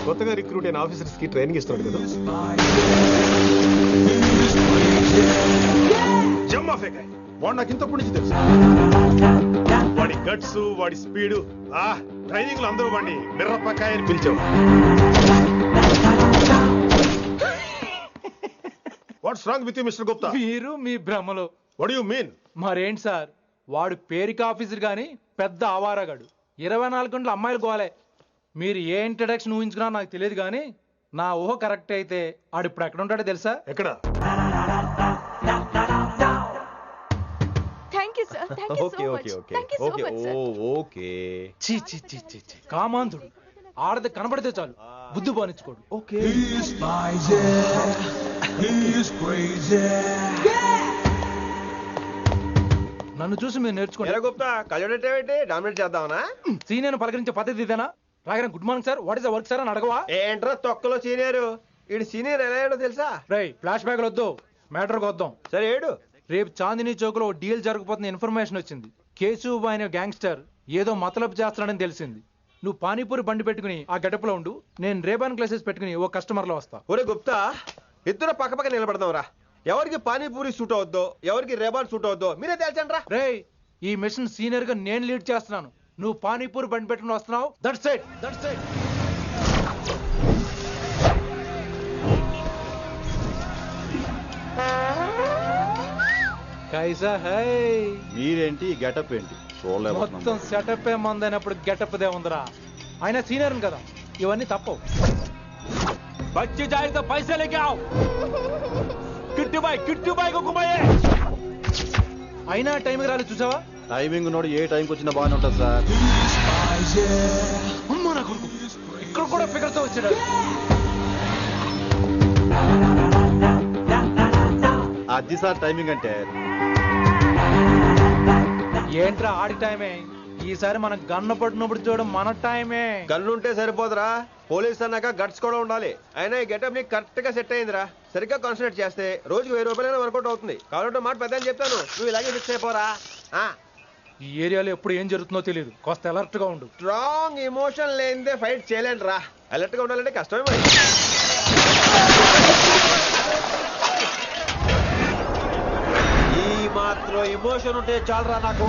కొత్తగా రిక్రూట్ అయిన ఆఫీసర్స్ కి ట్రైనింగ్ ఇస్తున్నాడు కదా. వాడు నాకు ఇంతప్పటి నుంచి తెలుసు. వాడి గట్స్, వాడి స్పీడు, ట్రైనింగ్ లో అందరూ వాడిని మిర్రపకాయ అని పిలిచావు. What's wrong with you mister Gupta? మీరు మీ భ్రమలో. What you mean? మరేంటి సార్, వాడు పేరుకి ఆఫీసర్ గాని పెద్ద ఆవారగాడు. 24 గంటలు అమ్మాయిలు గోలే. మీరు ఏ ఇంట్రడక్షన్ ఊహించుకున్నా నాకు తెలియదు కానీ నా ఊహ కరెక్ట్ అయితే ఆడు ఇప్పుడు ఎక్కడ ఉంటాడో తెలుసా? ఎక్కడ? కామాంధుడు. ఆడది కనబడితే చాలు బుద్ధి బానించుకోడు. ఓకే. నన్ను చూసి మీరు నేర్చుకోండి. గుప్తా కళ్ళేంటి డామినేట్ చేద్దామనా? సీనియర్ పలకరించే పద్ధతి ఇదేనా? రాగానే good morning sir, what is the work sir అని అడగవా? ఏంట్రా తొక్కలో సీనియర్? ఈడు సీనియర్ ఎలా ఏడో తెలుసా? రై ఫ్లాష్ బ్యాక్ వద్దు, మ్యాటర్కి వద్దాం. సరే ఏడు. రేపు చాందినీ చౌక్ లో డీల్ జరగబోతున్న ఇన్ఫర్మేషన్ వచ్చింది. కేశవ్ అనే గ్యాంగ్స్టర్ ఏదో మతలబు చేస్తున్నాడని తెలిసింది. నువ్వు పానీపూరి బండి పెట్టుకుని ఆ గెటప్ లో ఉండు, నేను రేబాన్ క్లాసెస్ పెట్టుకుని ఓ కస్టమర్ లో వస్తా. ఒరే గుప్తా, ఇద్దరు పక్క పక్క నిలబడదాంరా. ఎవరికి పానీపూరి సూట్ అవుద్దో, ఎవరికి రేబాన్ సూట్ అవుద్దో మీరే తేల్చండి రా. రే, ఈ మిషన్ సీనియర్ గా నేను లీడ్ చేస్తున్నాను. నువ్వు పానీపూరి బండి పెట్టుకుని వస్తున్నావు. That's it, that's it. కైసా హై? మీరేంటి గెటప్ ఏంటి? మొత్తం సెటప్ ఏ మందైనప్పుడు గెటప్ దే ఉందరా. ఆయన సీనియర్ కదా, ఇవన్నీ తప్పవు. బచ్చి జాయితో పైసా లేకే ఆవ్. కిట్టు బాయ్ కుమాయే. అయినా టైంకి రాలేదు చూసావా? టైమింగ్ నోడు ఏ టైంకి వచ్చినా బాగానే ఉంటుంది సార్. అమ్మా నా కొడుకు ఇక్కడ కూడా ఫిగర్తో వచ్చాడు. అది సార్ టైమింగ్ అంటే. ఏంట్రా ఆడి టైమే? ఈసారి మనం గన్ను పట్టినప్పుడు చూడడం మన టైమే. గన్ను ఉంటే సరిపోదురా, పోలీస్ అన్నాక గట్స్ కూడా ఉండాలి. అయినా ఈ గెటప్ నీకు కరెక్ట్ గా సెట్ అయిందిరా. సరిగ్గా కాన్సన్ట్రేట్ చేస్తే రోజుకి 1000 రూపాయలైనా వర్కౌట్ అవుతుంది. కాబట్టి మాట పెద్ద అని చెప్తాను, నువ్వు ఇలాగే ఫిక్స్ అయిపోరా. ఈ ఏరియాలో ఎప్పుడు ఏం జరుగుతుందో తెలియదు, కాస్త అలర్ట్ గా ఉండు. స్ట్రాంగ్ ఎమోషన్ లేనిదే ఫైట్ చేయలేండి రా. అలర్ట్ గా ఉండాలంటే కష్టమే మరి. ఈ మాత్రం ఎమోషన్ ఉంటే చాలరా నాకు.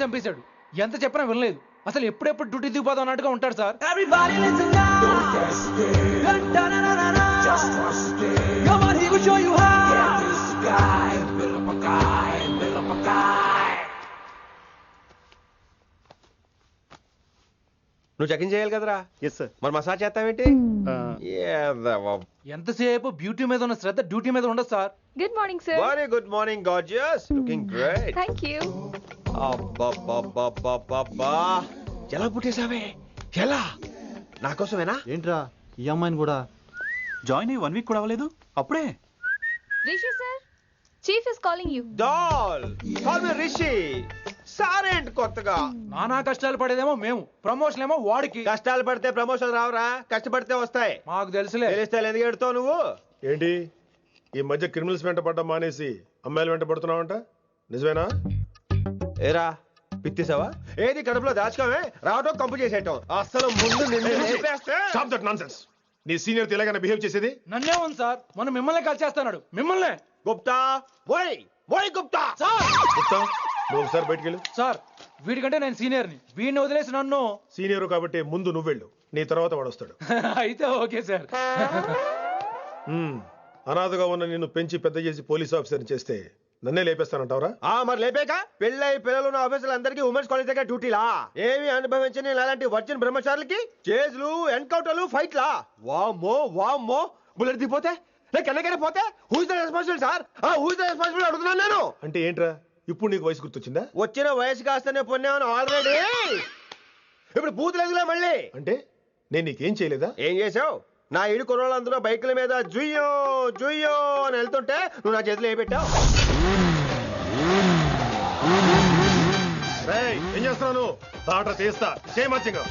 చంపేశాడు. ఎంత చెప్పినా వినలేదు. అసలు ఎప్పుడెప్పుడు డ్యూటీ దిగిపోదాం అన్నట్టుగా ఉంటాడు సార్. నువ్వు చెకింగ్ చేయాలి కదరా? Yes sir. మరి మసాజ్ చేస్తావేంటి? ఎంతసేపు బ్యూటీ మీద ఉన్న శ్రద్ధ డ్యూటీ మీద ఉండదు sir. Good morning sir. Very good morning gorgeous, looking great. Thank you. అబ్బబ్బబ్బబ్బబ్బా, ఎలా పుట్టేసావే? ఎలా? నా కోసమేనా? ఏంట్రా ఈ అమ్మాయిని కూడా? జాయిన్ అయ్యి 1 వీక్ కూడా అవ్వలేదు అప్పుడే. Rishi sir, chief is calling you. Doll call me Rishi. సారేంటి కొత్తగా? నానా కష్టాలు పడేదేమో మేము, ప్రమోషన్ ఏమో వాడికి. కష్టాలు పడితే ప్రమోషన్ రావురా, కష్టపడితే వస్తాయి. మాకు తెలుసులే. తెలిస్తే ఎందుకు ఎడుతావు నువ్వు? ఏంటి ఈ మధ్య క్రిమినల్స్ వెంట పడ్డం మానేసి అమ్మాయిలు వెంట పడుతున్నావంట, నిజమేనా? ఏరా పిత్తిసావా? ఏది కడుపులో దాచుకోవే, రావటం కంపు చేసేయటం. అసలు ముందు నిన్ను లేపేస్తే. Stop that nonsense. నీ సీనియర్ ఎలాగైనా బిహేవ్ చేసేది? నన్నే ఉంది సార్, మొన్న మిమ్మల్ని కాల్ చేస్తున్నాడు. మిమ్మల్నే. గుప్తా ఓయ్ ఓయ్ గుప్తా. గుప్తా, నువ్వు ఒకసారి బయటికి వెళ్ళు. సార్ వీడికంటే నేను సీనియర్ని, వీడిని వదిలేసి నన్ను. సీనియర్ కాబట్టి ముందు నువ్వు వెళ్ళు, నీ తర్వాత వాడు వస్తాడు. అయితే ఓకే సార్. అనాథగా ఉన్న నిన్ను పెంచి పెద్ద చేసి పోలీస్ ఆఫీసర్ చేస్తే నన్నే లేపేస్తానంటావరా? మరి లేపాక పెళ్ళై పిల్లలు ఉన్న ఆఫీసులు అందరికీ ఉమెన్స్ కాలేజ్ దగ్గర డ్యూటీలా? ఏమి అనుభవించని అలాంటి వర్జిన్ బ్రహ్మచారులకి చేజ్లు, ఎన్కౌంటర్లు, ఫైట్లా? వామ్మో వామ్మో. బుల్లెట్ దిగిపోతే కన్నకైనా పోతే who is the responsible sir? Who is the responsible అడుగుతున్నాను నేను. అంటే ఏంట్రా, ఇప్పుడు నీకు వయసు గుర్తొచ్చిందా? వచ్చిన వయసు కాస్తనే పొన్నాను ఆల్రెడీ. ఇప్పుడు బూతులేదులే మళ్ళీ. అంటే నేను నీకేం చేయలేదా? ఏం చేసావు? నా ఇడు కుర్రోళ్ళందరూ బైకుల మీద జుయ్యో జుయ్యో అని వెళ్తుంటే నువ్వు నా చేతిలో ఏ పెట్టావు? ఏం చేస్తున్నాను? తాట తీస్తా చేయమచ్చంగా.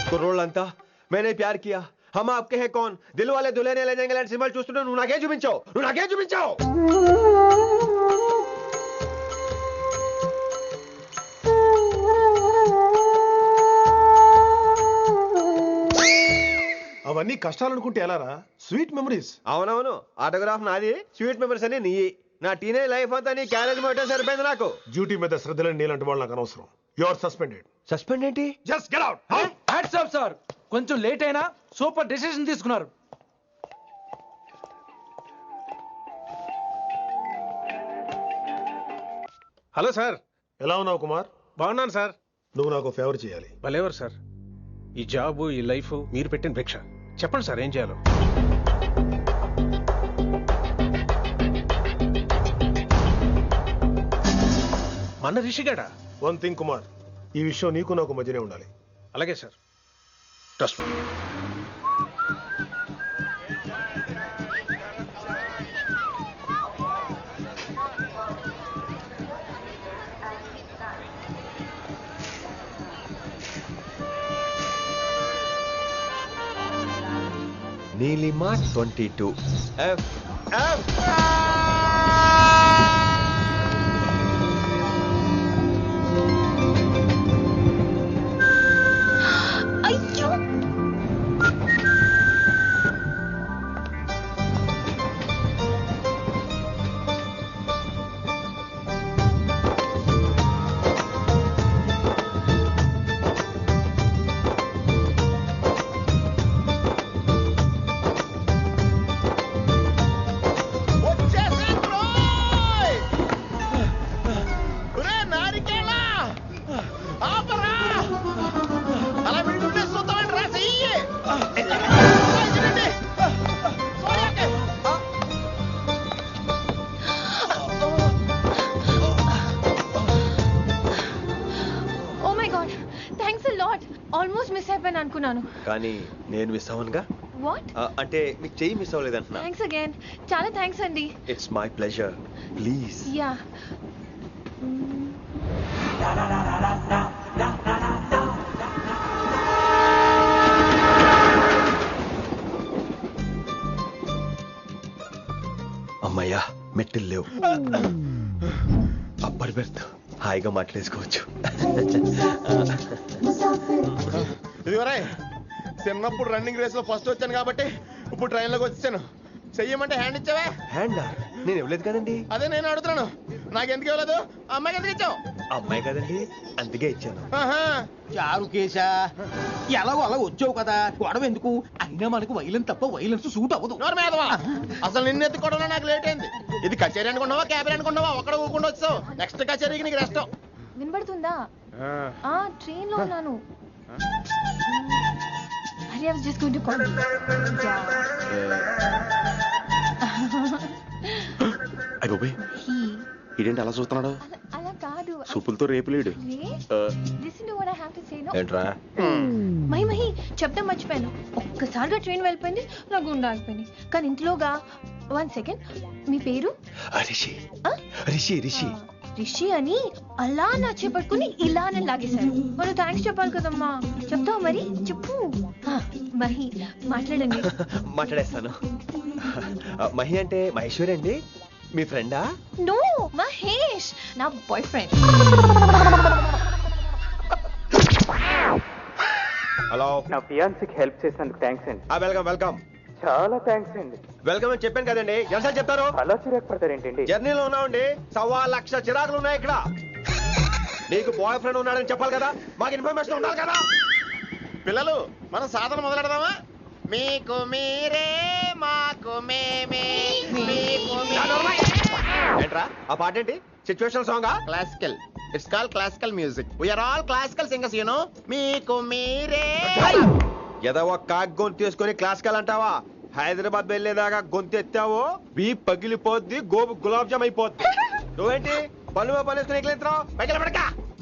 కుర్రోళ్ళంతా మేనే ప్యార్ కియా, హమ్ ఆప్కే హై కౌన్, దిల్ వాలే దుల్హనియా లే జాయేంగే లాంటి సినిమాలు చూస్తుంటే నువ్వు నాకేం చూపించావు? నువ్వు నాకేం చూపించావు? అవన్నీ కష్టాలు అనుకుంటే ఎలారా? Sweet memories. అవునవును, ఆటోగ్రాఫ్ నాది, స్వీట్ మెమరీస్ అని నీ. నా టీనేజ్ లైఫ్ అంతా నీ క్యారేజ్ మొత్తం సరిపోయింది నాకు. డ్యూటీ మీద శ్రద్ధలని నీలాంటి వాళ్ళు నాకు అనవసరం. You are suspended. సస్పెండ్ ఏంటి? Just get out. Hats off sir, కొంచెం లేట్ అయినా సూపర్ డెసిషన్ తీసుకున్నారు. Hello sir. ఎలా ఉన్నావు కుమార్? బాగున్నాను సార్. నువ్వు నాకు ఫేవర్ చేయాలి. భలేవారు సార్. ఈ జాబు, ఈ లైఫ్ మీరు పెట్టిన భిక్ష. చెప్పండి సార్ ఏం చేయాలో. మన రిషిగాడా? వన్ థింగ్ కుమార్, ఈ విషయం నీకు నాకు మధ్యనే ఉండాలి. అలాగే sir. Trust me. Neelima 22 F F. అయ్యో, ఆల్మోస్ట్ మిస్ అయిపోయాను అనుకున్నాను. కానీ నేను మిస్ అవ్వనుగా. వాట్? అంటే మీకు చెయ్యి మిస్ అవ్వలేదంటున్నా. థ్యాంక్స్ అగైన్, చాలా థ్యాంక్స్ అండి. It's my pleasure, please. Yeah. అమ్మయ్యా, మెట్టులు లేవు. అప్పర్ బెర్త్, హాయిగా మాట్లాడేసుకోవచ్చు. ఇదిగోరా, చిన్నప్పుడు రన్నింగ్ రేస్ లో ఫస్ట్ వచ్చాను కాబట్టి ఇప్పుడు ట్రైన్ లోకి వచ్చాను. చెయ్యమంటే హ్యాండ్ ఇచ్చావా? హ్యాండా? నేను ఇవ్వలేదు కదండి. అదే నేను అడుగుతున్నాను, నాకెందుకు ఇవ్వలేదు? అమ్మాయికి ఎందుకు ఇచ్చావు? అమ్మాయి కదండి, అందుకే ఇచ్చాను. చారు కేశా, ఎలాగో అలా వచ్చావు కదా, గొడవ ఎందుకు? అయినా మనకు వైలెన్స్ తప్ప వైలెన్స్ సూట్ అవ్వదు. అసలు నిన్ను ఎత్తుకోవడంలో నాకు లేట్ అయింది. ఇది కచేరీ అనుకున్నావా, క్యాబరీ అనుకున్నావా? ఒక్కడ ఊకుండా వచ్చావు. నెక్స్ట్ కచేరీకి నీకు రెస్ట్. వినబడుతుందా? ట్రైన్ లో ఉన్నాను. I was just going to call you. అయ్యో, ఇదేంటి అలా చూస్తున్నాడు? అలా కాదు. సూపులతో రేపు లేడు. Listen to what I have to say, no? ఏంట్రా? మహి చెప్తే మర్చిపోయాను. ఒక్కసారిగా ట్రైన్ వెళ్ళిపోయింది, నా గుండె ఆగిపోయింది. కానీ ఇంట్లోగా 1 సెకండ్, మీ పేరు? రిషి ఆ? రిషి రిషి రిషి అని అలా నా చేపట్టుకుని ఇలా నన్ను లాగేశారు. మనం థ్యాంక్స్ చెప్పాలి కదమ్మా. చెప్తావు మరి? చెప్పు. మహి, మాట్లాడండి. మాట్లాడేస్తాను. మహి అంటే మహేశ్వరి అండి, మీ ఫ్రెండా? నో, మహేష్ నా బాయ్ ఫ్రెండ్. హలో, నా ఫియాన్సీకి హెల్ప్ చేసినందుకు థ్యాంక్స్ అండి. Welcome welcome. చాలా థ్యాంక్స్ అండి. వెల్కమ్ అని చెప్పాను కదండి, ఎంత చెప్తారు? అలా చిరాకు పడతారేంటండి? జర్నీలో ఉన్నామండి, 1,00,000 చిరాకులు ఉన్నాయి ఇక్కడ. నీకు బాయ్ ఫ్రెండ్ ఉన్నాడని చెప్పాలి కదా, మాకు ఇన్ఫర్మేషన్ ఉండాలి కదా. పిల్లలు మనం సాధన మొదలెడదామా? మీకు మీరే మాకు మేమే మీకు ఏంట్రా ఆ పాట ఏంటి? సిచ్యువేషన్ సాంగా? Classical. It's call classical music. We're all classical singers you know. మీకు మీరే. ఏదో ఒక కాక్ గొంతు తీసుకొని క్లాసికల్ అంటావా? హైదరాబాద్ వెళ్ళేదాకా గొంతు ఎత్తావో బీ పగిలిపోద్ది, గోబు గులాబ్ జామ్ అయిపోద్ది. నువ్వేంటి పళ్ళు పనిస్తున్నావు? పైకి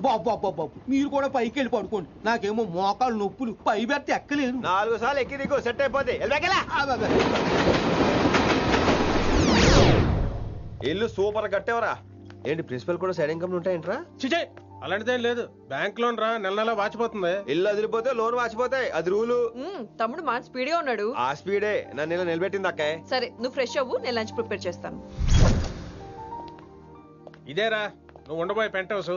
బాబు బాబు బాబు, మీరు కూడా పైకి వెళ్ళి పడుకోండి. నాకేమో మోకాలు నొప్పులు, పై బెర్త ఎక్కలేను. 4 సార్లు ఎక్కి దిగు, సెట్ అయిపోద్ది. ఇల్లు సూపర్ కట్టేవరా. ఏంటి ప్రిన్సిపల్ కూడా సైడ్ ఇన్కమ్ ఉంటాయంట్రా? చిచే అలాంటిదేం లేదు. బ్యాంక్ లోన్ రా, నెల నెల వాచిపోతుంది. ఇల్లు అదిరిపోతే లోన్ వాచిపోతాయి, అది రూలు. తమ్ముడు మాట స్పీడ్గా ఉన్నాడు. ఆ స్పీడే నన్ను ఇలా నిలబెట్టింది అక్కే. సరే నువ్వు ఫ్రెష్ అవ్వు, నేను లంచ్ ప్రిపేర్ చేస్తాను. ఇదేరా నువ్వు ఉండబోయే పెంట్ హౌస్.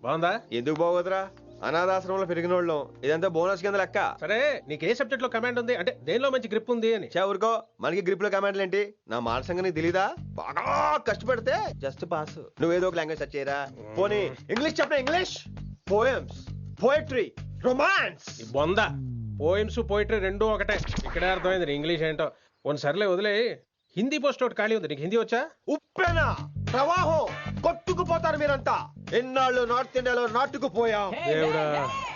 బాగుందా? ఎందుకు బాగోదురా, అనాథాశ్రమంలో పెరిగిన వాళ్ళం. ఇదంతా బోనస్ కింద లెక్క. సరే నీకు ఏ సబ్జెక్ట్ లో కమాండ్ ఉంది, అంటే దేనిలో మంచి గ్రిప్ ఉంది అని. ఊరుకో, మనకి గ్రిప్ లో కమాండ్లు ఏంటి? నా మాట సంగతి తెలీదా? బాగా కష్టపడితే జస్ట్ పాస్. నువ్వేదో ఒక లాంగ్వేజ్ సెర్చ్ చేయరా. పోనీ ఇంగ్లీష్ చెప్పిన ఇంగ్లీష్, పోయమ్స్, పోయట్రీ, రొమాన్స్. బొంద పోయిమ్స్ పోయిటరీ రెండూ ఒకటే. ఇక్కడే అర్థమైంది ఇంగ్లీష్ ఏంటో. కొన్ని సర్లే వదిలే. హిందీ పోస్ట్ ఒకటి ఖాళీ ఉంది, నీకు హిందీ వచ్చా? ఉప్పెన ప్రవాహం కొట్టుకుపోతారు మీరంతా. ఎన్నాళ్ళు నార్త్ ఇండియాలో నాటుకుపోయాం. దేవుడా,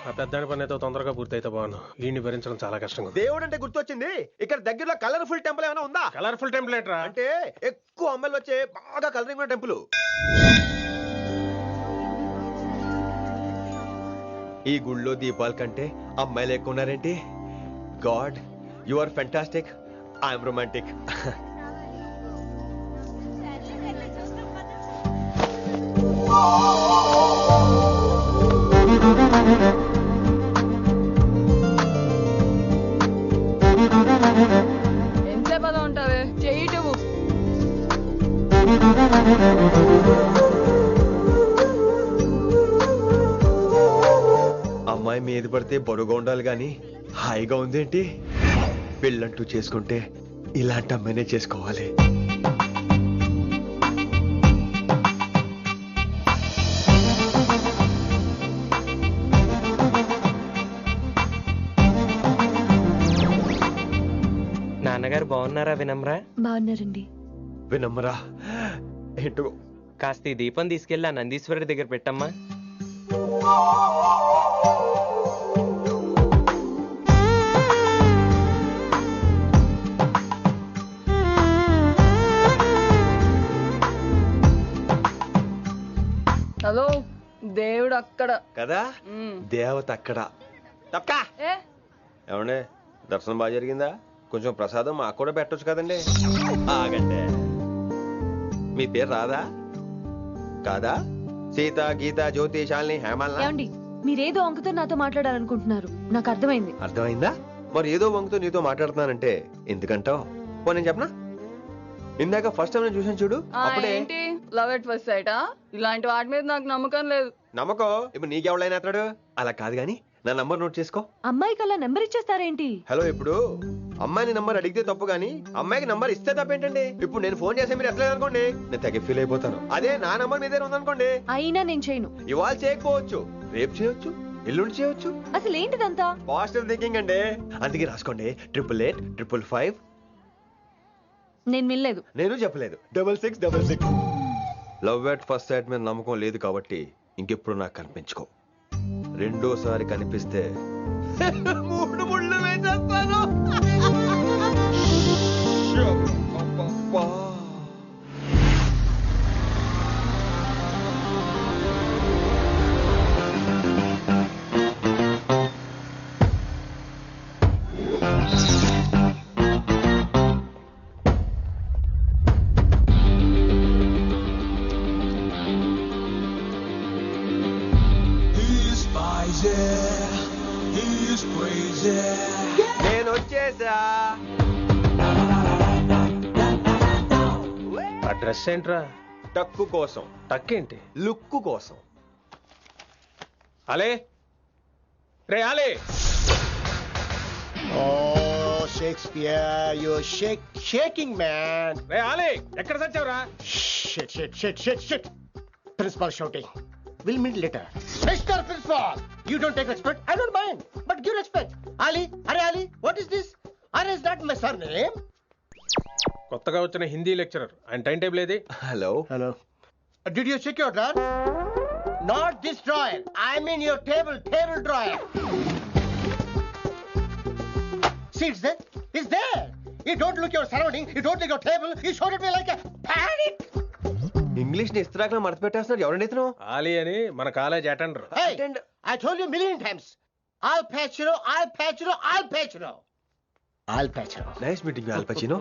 ఆ పెద్దాడి పని అయితే తొందరగా పూర్తయితే బాగున్నాను. వీడిని భరించడం చాలా కష్టంగా ఉంది. దేవుడు అంటే గుర్తొచ్చింది, ఇక్కడ దగ్గరలో కలర్ఫుల్ టెంపుల్ ఏమైనా ఉందా? కలర్ఫుల్ టెంపుల్ ఏంట్రా? అంటే ఎక్కువ అమ్మాయిలు వచ్చే బాగా కలరింగ్ ఉన్న టెంపుల్. ఈ గుళ్ళో దీపాల కంటే అమ్మాయిలు ఎక్కువ ఉన్నారేంటి? God, you are fantastic, I'm romantic. ఎంతసేపు అలా ఉంటావే, చేయటము. అమ్మాయి మీద పడితే బరువుగా ఉండాలి గాని హాయిగా ఉందేంటి? పెళ్ళంటూ చేసుకుంటే ఇలాంటి అమ్మాయినే చేసుకోవాలి. నాన్నగారు బాగున్నారా వినమ్రా? బాగున్నారండి. వినమ్రా ఏంటో కాస్త ఈ దీపం తీసుకెళ్ళి ఆ నందీశ్వరుడి దగ్గర పెట్టమ్మా. హలో, దేవుడు అక్కడ కదా, దేవత అక్కడ. తప్పకా ఏ ఏమండే, దర్శనం బాగా జరిగిందా? కొంచెం ప్రసాదం మాకు కూడా పెట్టొచ్చు కదండి. ఆగండి, మీ పేరు రాదా? కాదా? సీత, గీత, జ్యోతి, శాలిని, హేమల్. ఏమండి, మీరేదో అంకుతో నాతో మాట్లాడాలనుకుంటున్నారు, నాకు అర్థమైంది. అర్థమైందా? మరి ఏదో వంగుతో నీతో మాట్లాడుతున్నానంటే ఎందుకంటావు? పో నేను చెప్పనా? ఇందాక ఫస్ట్ టైం నేను చూసాను చూడు, అప్పుడే. ఏంటి లవ్ ఎట్ ఫస్ట్ సైటా? ఇలాంటి వాటి మీద నాకు నమ్మకం లేదు. నమ్మకం ఇప్పుడు నీకెవడైనా అతడు? అలా కాదు గాని నా నంబర్ నోట్ చేసుకో. అమ్మాయికి అలా నెంబర్ ఇచ్చేస్తారేంటి? హలో, ఇప్పుడు అమ్మాయిని నంబర్ అడిగితే తప్పు గానీ అమ్మాయికి నంబర్ ఇస్తే తప్పేంటండి? ఇప్పుడు నేను ఫోన్ చేస్తే మీరు ఎట్లేదు అనుకోండి, నేను తెగ ఫీల్ అయిపోతాను. అదే నా నంబర్ మీ దగ్గర ఉందనుకోండి, అయినా నేను చేయను. ఇవాళ చేయకపోవచ్చు, రేపు చేయొచ్చు, ఎల్లుండి చేయొచ్చు. అసలు ఏంటిదంతా? పాజిటివ్ థింకింగ్ అండి. అందుకే రాసుకోండి 888 555. నేను వినలేదు. నేను చెప్పలేదు 6666. లవ్ ఎట్ ఫస్ట్ సైట్ మీద నమ్మకం లేదు కాబట్టి ఇంకెప్పుడు నాకు కనిపించుకో. రెండోసారి కనిపిస్తే 3 ముళ్ళు వేసేస్తాను. వచ్చేసా. ఆ డ్రెస్ ఏంట్రా? టక్కు కోసం, టక్కేంటి? లుక్కు కోసం. అలే రే అలే. Oh, Shakespeare, you're shaking, man. రే అలే ఎక్కడ సచ్చావురా? Shit. Principal shouting. We'll meet later. Mr. Principal, you don't take respect. I don't mind, but give respect. Ali, Ali, what is this? Ali is not my surname. కొత్తగా వచ్చిన Hindi lecturer. ఆయన time table ఏది? Hello. Did you check your drawer? Not this drawer. I mean your table drawer. See, it's there. It's there. You don't look your surrounding. You don't look your table. You showed at me like a panic. English ని ఇస్త్రాక్ మడత పెట్టేస్తున్నారు. ఎవరండి ఇతను? ఆలీ అని మన college attender. Hey, I told you a million times. I'll patch you. Nice meeting you, all పచినో.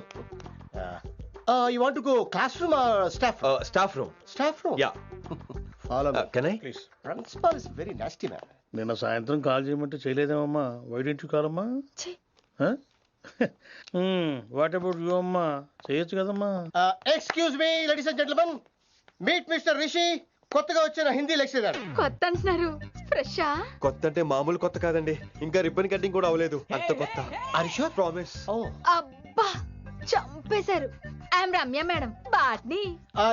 You want to go classroom or staff room? Staff room. Staff room? Yeah. Follow me. Can I? Please. Principal is very nasty, man. నిన్న సాయంత్రం call చేయమంటే చేయలేదేమమ్మా? వైడెంట్ కాలమ్మా? What about you అమ్మా? చేయొచ్చు కదమ్మా. Excuse me, ladies and gentlemen. Meet Mr. Rishi. కొత్తగా వచ్చిన Hindi lecturer. కొత్త అంటున్నారు, ఫ్రెషా? కొత్త అంటే మామూలు కొత్త కాదండి, ఇంకా రిబ్బన్ కటింగ్ కూడా అవ్వలేదు, అంత కొత్త. Are you sure? Promise. Oh. అబ్బా చంపేశారు. I'm Ramya madam, botany.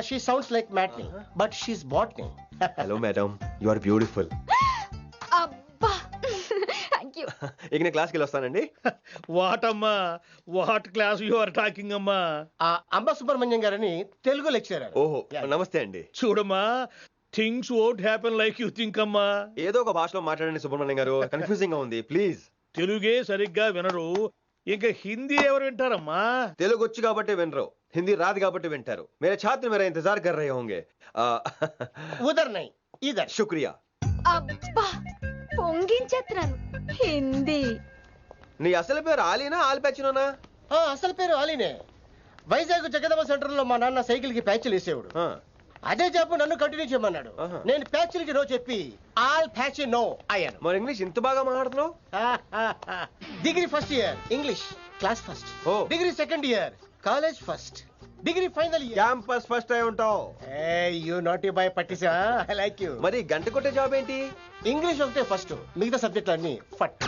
She sounds like Matney, but she's botany. Hello madam, you are beautiful. అబ్బా థ్యాంక్ యూ. ఇక నేను క్లాస్కి వెళ్ళొస్తానండి. వాట్ అమ్మా, what class you are talking అమ్మా? అంబ సుబ్రహ్మణ్యం గారని తెలుగు లెక్చరర్. ఓహో, నమస్తే అండి. చూడమ్మా, things won't happen like you think అమ్మా. ఏదో ఒక భాషలో మాట్లాడండి సుబ్రహ్మణ్యం గారు, కన్ఫ్యూజింగ్ గా ఉంది, ప్లీజ్. తెలుగే సరిగ్గా వినరు, ఇంకా హిందీ ఎవరు వింటారమ్మా? తెలుగు వచ్చు కాబట్టి వినరు, హిందీ రాదు కాబట్టి వింటారు. मेरे छात्र मेरा इंतजार कर रहे होंगे. ఉదర్ నై ఇదర్. శుక్రియా. అబ్బా పొంగించేస్తున్నాను. హిందీ. నీ అసలు పేరు ఆలీనా, ఆల్ ప్యాచినోనా? అసలు పేరు ఆలీనే. వైజాగ్ జగదమ్మ సెంటర్ లో మా నాన్న సైకిల్ కి ప్యాచ్లు వేసేవాడు. అదే జాబ్ నన్ను కంటిన్యూ చేయమన్నాడు. నేను ప్యాచ్లకి నో చెప్పి ఆల్ ప్యాచ్ నో అయ్యాను. మరి ఇంగ్లీష్ ఇంత బాగా మాట్లాడుతున్నావు? Degree first year English class first. Degree second year college first. Degree final year campus first అయి ఉంటావు. యూ నాటీ బాయ్ పట్టిసా. I like you. మరి గంట కొట్టే జాబ్ ఏంటి? ఇంగ్లీష్ ఒకటే ఫస్ట్, మిగతా సబ్జెక్టులు అన్ని ఫట్.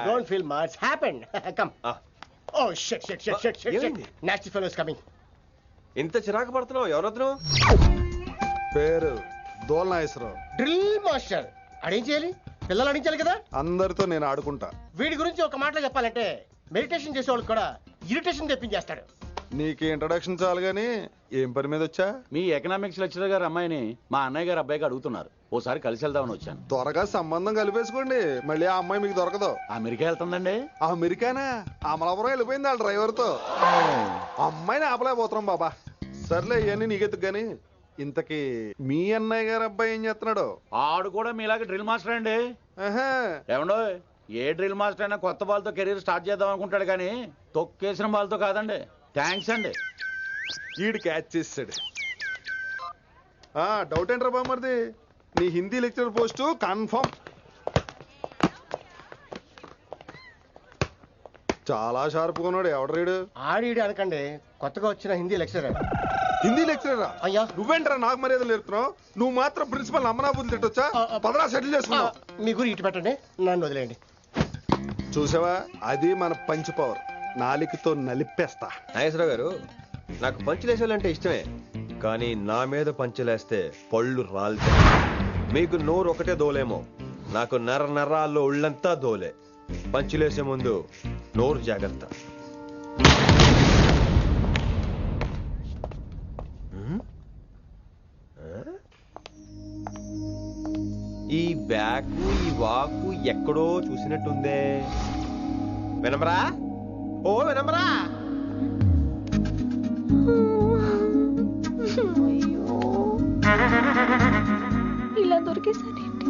Don't feel much happened. Come. Oh shit shit shit shit shit. Nasty fellow is coming. ఇంత చిరాకు పడుతున్నావు, ఎవరొద్దు? పేరు దోల్నాగేశ్వరరావు. Drill master. అడేం చేయాలి? పిల్లలు అడించాలి కదా. అందరితో నేను ఆడుకుంటా. వీడి గురించి ఒక మాటలో చెప్పాలంటే మెడిటేషన్ చేసే వాళ్ళకి కూడా ఇరిటేషన్ తెప్పించేస్తాడు. నీకు ఇంట్రడక్షన్ చాలు గానీ ఏం పని మీద వచ్చా? మీ ఎకనామిక్స్ లెక్చరర్ గారు అమ్మాయిని మా అన్నయ్య గారు అబ్బాయికి అడుగుతున్నారు, ఓసారి కలిసి వెళ్దామని వచ్చాను. త్వరగా సంబంధం కలిపేసుకోండి, మళ్ళీ ఆ అమ్మాయి మీకు దొరకదు. అమెరికా వెళ్తుందండి. అమెరికానా? అమలాపురం వెళ్ళిపోయింది వాళ్ళ డ్రైవర్ తో. అమ్మాయిని ఆపలేకపోతున్నాం బాబా. సర్లే ఇవన్నీ నీకెత్తుకు గాని, ఇంతకీ మీ అన్నయ్య గారు అబ్బాయి ఏం చేస్తున్నాడు? ఆడు కూడా మీలాగా డ్రిల్ మాస్టర్ అండి. ఏమండో, ఏ డ్రిల్ మాస్టర్ అయినా కొత్త బాల్తో కెరీర్ స్టార్ట్ చేద్దాం అనుకుంటాడు కానీ తొక్కేసిన బాల్తో కాదండి. థ్యాంక్స్ అండి. ఈడు క్యాచ్ చేసాడు. డౌట్ ఏంట్రా బామ్మర్ది, నీ హిందీ లెక్చరర్ పోస్టు కన్ఫర్మ్. చాలా షార్ప్ ఉన్నాడు. ఎవడ్రీడు? ఆడీడు అనకండి, కొత్తగా వచ్చిన హిందీ లెక్చరర్. హిందీ లెక్చరరా? అయ్యా నువ్వేంట్రా నాకు మర్యాదలు నేర్పుతున్నావు? నువ్వు మాత్రం ప్రిన్సిపల్ అమ్మనాబుద్ధి తిట్టొచ్చా? పదరా సెటిల్ చేసుకున్నావు. మీ గురి ఇటు పెట్టండి, నన్ను వదిలేయండి. చూసావా, అది మన పంచ్ పవర్. నాలికతో నలిపేస్తా. నాగేశ్వరరావు గారు, నాకు పంచులేసాలంటే ఇష్టమే, కానీ నా మీద పంచులేస్తే పళ్ళు రాలుతాయి. మీకు నోరు ఒకటే దోలేమో, నాకు నరాల్లో ఉళ్ళంతా దోలే. పంచులేసే ముందు నోరు జాగ్రత్త. ఈ బ్యాకు ఈ వాకు ఎక్కడో చూసినట్టుందే. వినమరా? ఓ వినమరా? ఇలా దొరికేసాడేంటి?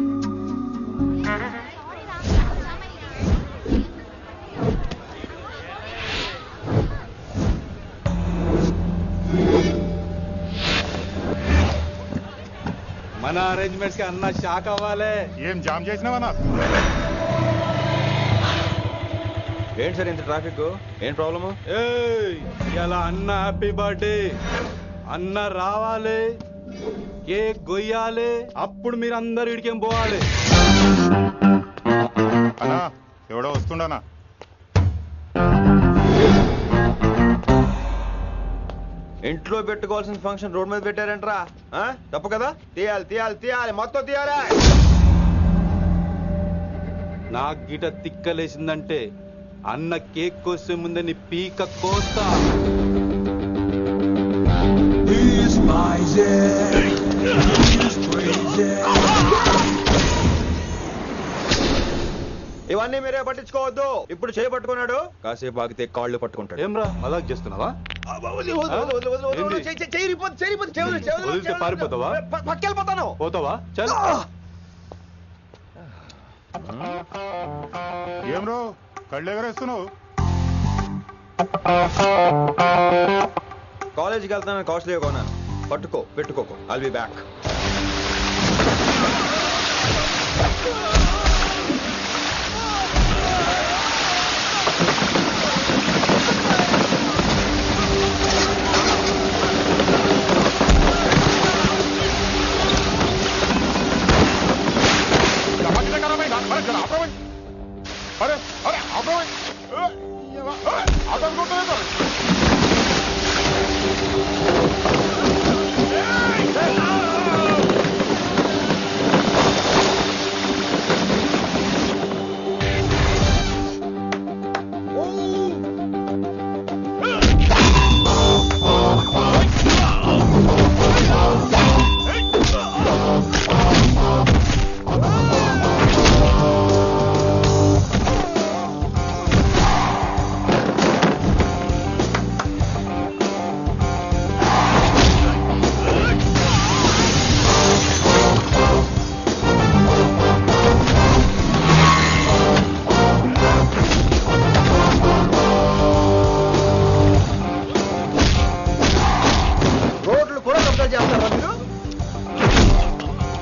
మన అరేంజ్మెంట్స్ కి అన్న షాక్ అవ్వాలి. ఏం జామ్ చేసినావా? ఏంటి సార్ ఇంత ట్రాఫిక్? ఏం ప్రాబ్లము? ఇలా అన్న హ్యాపీ బర్త్డే అన్న రావాలి, కేక్ గొయ్యాలి, అప్పుడు మీరు అందరు ఇడికేం పోవాలి. అన్నా ఎవడో వస్తుండనా? ఇంట్లో పెట్టుకోవాల్సిన ఫంక్షన్ రోడ్ మీద పెట్టారంట్రా. తప్పు కదా? తీయాలి తీయాలి తీయాలి, మొత్తం తీయాలి. నాకు గిట తిక్కలేసిందంటే అన్న కేక్ కోసే ముందే నీ పీక కోస్తా. ఇవన్నీ మీరే పట్టించుకోవద్దు. ఇప్పుడు చేయి పట్టుకున్నాడు, కాసేపు ఆగితే కాళ్ళు పట్టుకుంటాడు. ఏమ్రా మజాక్ చేస్తున్నావా? పారిపోతావా? పక్కెళ్ళిపోతాను. పోతావా? చల్. ఏం రో కళ్ళు ఎగరేస్తున్నావు? కాలేజీకి వెళ్తాను, కాస్ట్లీగా కొన్నాను. పట్టుకో, పెట్టుకోకు. I'll be back. अरे अरे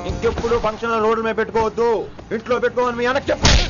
ఇంకెప్పుడు ఫంక్షన్ రోడ్ల మీద పెట్టుకోవద్దు, ఇంట్లో పెట్టుకోమని మీ అన్నకు చెప్పండి.